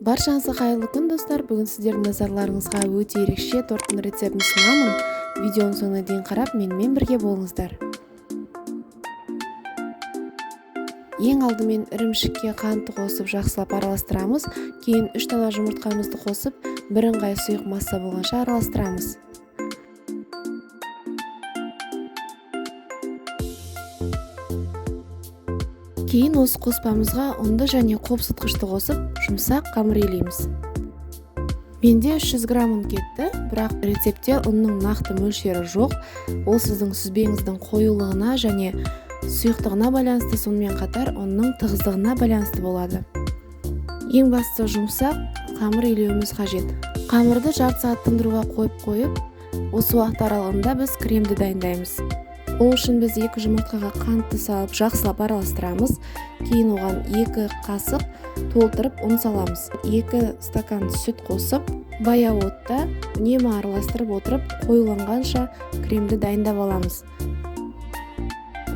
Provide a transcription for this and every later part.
Баршаңызға қайырлы күн достар. Бүгін сіздердің назарларыңызға өте ерекше торттың рецептін ұсынамын. Видеоның соңына дейін қарап, менімен бірге болыңыздар. Ең алдымен ірімшікке қантты қосып жақсылап араластырамыз. Кейін 3 дана жұмыртқамызды қосып, бірыңғай сұйық масса болғанша араластырамыз. Кейін осы қоспамызға ұнды және қопсытқышты қосып, жұмсақ қамыр илейміз. Менде 300 грамм ұн кетті, бірақ рецептте ұнның нақты мөлшері жоқ. Ол сіздің сүзбеңіздің қоюлығына және сұйықтығына байланысты, сонымен қатар ұнның тығыздығына байланысты болады. Ең бастысы жұмсақ қамыр илеуіміз қажет. Қамырды жарты сағат тындыруға қойып, осы уақыт аралығында біз кремді дайындаймыз. Ол үшін біз 2 жұмыртқаға қантты салып жақсылап араластырамыз. Кейін оған 2 қасық толтырып ұн саламыз. 2 стакан сүт қосып, баяу отта үнемі араластырып отырып, қоюланғанша кремді дайындап аламыз.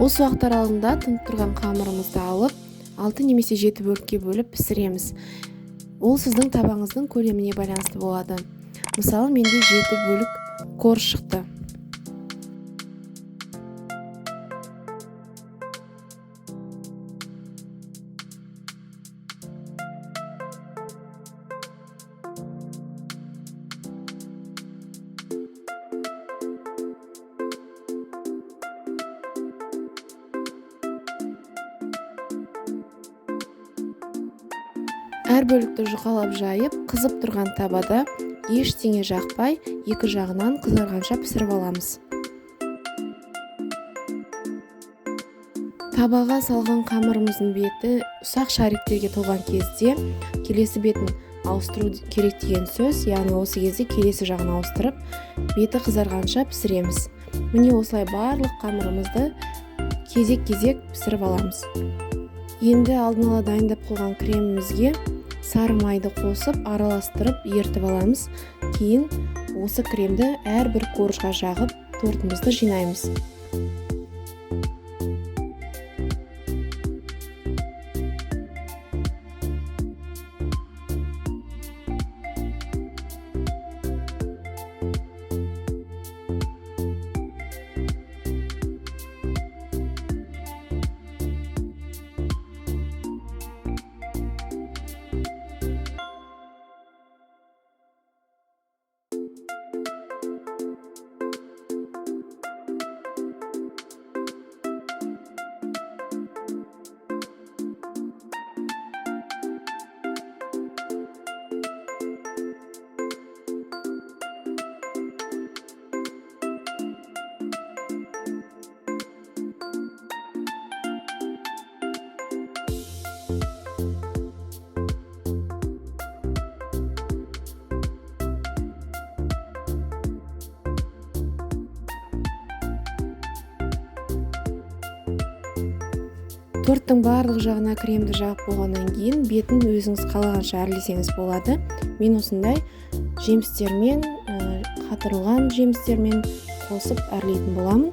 Осы уақыт аралығында тынып тұрған қамырымызды алып, 6 немесе 7 бөлікке бөліп пісіреміз. Ол сіздің табаңыздың көлеміне байланысты болады. Мысалы, менде 7 бөлік корж шықты. Әр бөлікті жұқалап жайып, қызып тұрған табада ештеңе жақпай, 2 жағынан қызарғанша пісіріп аламыз. Табаға салған қамырымыздың беті ұсақ шариктерге толған кезде келесі бетін ауыстыру керек деген сөз, яғни осы кезде келесі жағын ауыстырып, беті қызарғанша пісіреміз. Міне осылай барлық қамырымызды кезек-кезек пісіріп аламыз. Енді алдын ала дайындап қойған кремімізге сары майды қосып, араластырып, ертіп аламыз. Кейін осы кремді әрбір коржға жағып, тортымызды жинаймыз. Торттың барлық жағына кремді жағып болғаннан кейін бетін өзіңіз қалағанша әрлесеңіз болады. Мен осындай жемістермен, қатырылған жемістермен қосып әрлейтін боламын.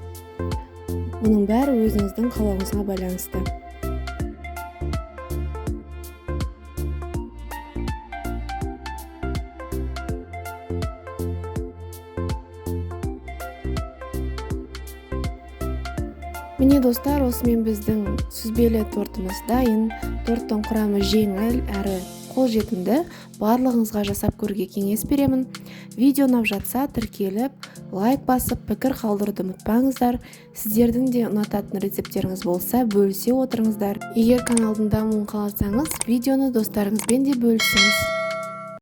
Бұның бәрі өзіңіздің қалауыңызға байланысты. Міне достар, осымен біздің сүзбелі тортымыз дайын. Торттың құрамы жеңіл әрі қолжетімді. Барлығыңызға жасап көруге кеңес беремін. Видео ұнап жатса тіркеліп, лайк басып, пікір қалдыруды ұмытпаңыздар. Сіздердің де ұнататын рецептеріңіз болса, бөлісе отырыңыздар. Егер каналдың дамуын қаласаңыз, видеоны достарыңызбен де бөлісіңіз.